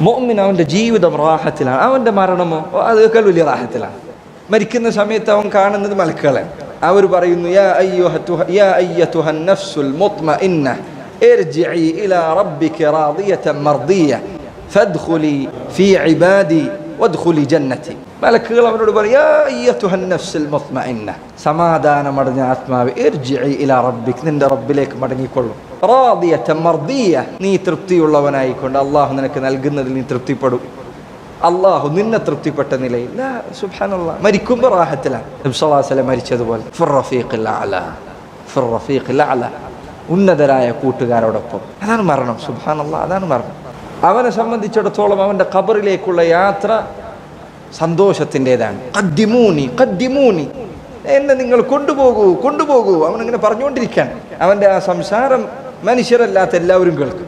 മുഅ്മിൻ അവൻ്റെ ജീവിതം റാഹത്തിലാണ്, അവൻ്റെ മരണമോ അതേക്കാൾ വലിയ റാഹത്തിലാണ്. മരിക്കുന്ന സമയത്ത് അവൻ കാണുന്നത് മലക്കുകളെ. അവർ പറയുന്നു, യാ അയ്യതുഹൻ നഫ്സുൽ മുത്മഇന്ന ഇർജിഇ ഇലാ റബ്ബിക റാദിയതൻ മർദിയ ഫദ്ഖുലി ഫീ ഇബാദി വദ്ഖുലി ജന്നതി. മലക്കുകൾ അവനോട് പറയും, യാ അയ്യതുഹൻ നഫ്സുൽ മുത്മഇന്ന, സമാധാനമടഞ്ഞ ആത്മാവ്, ഇർജിഇ ഇലാ റബ്ബിക, നിന്റെ റബ്ബിലേക്ക് മടങ്ങിക്കൊള്ളൂ, റാദിയതൻ മർദിയ, നീ തൃപ്തിയുള്ളവനായിക്കൊണ്ട് അള്ളാഹു നിനക്ക് നൽകുന്നതിൽ നീ തൃപ്തിപ്പെടും, അള്ളാഹു നിന്നെ തൃപ്തിപ്പെട്ട നിലയിൽ. സുബ്ഹാനല്ലാഹ്, മരിക്കുമ്പോൾ റാഹത്തിലാണ്. നബി സല്ലല്ലാഹു അലൈഹി വസല്ലം മരിച്ചതുപോലെ ഫിർ റഫീഖിൽ അഅല, ഉന്നതരായ കൂട്ടുകാരോടൊപ്പം. അതാണ് മരണം. സുബ്ഹാനല്ലാഹ്, അതാണ് മരണം. അവനെ സംബന്ധിച്ചിടത്തോളം അവൻ്റെ ഖബറിലേക്കുള്ള യാത്ര സന്തോഷത്തിൻ്റെതാണ്. ഖദ്ദിമൂനി, എന്നെ നിങ്ങൾ കൊണ്ടുപോകൂ. അവനിങ്ങനെ പറഞ്ഞുകൊണ്ടിരിക്കാൻ, അവൻ്റെ ആ സംസാരം മനുഷ്യരല്ലാത്ത എല്ലാവരും കേൾക്കും.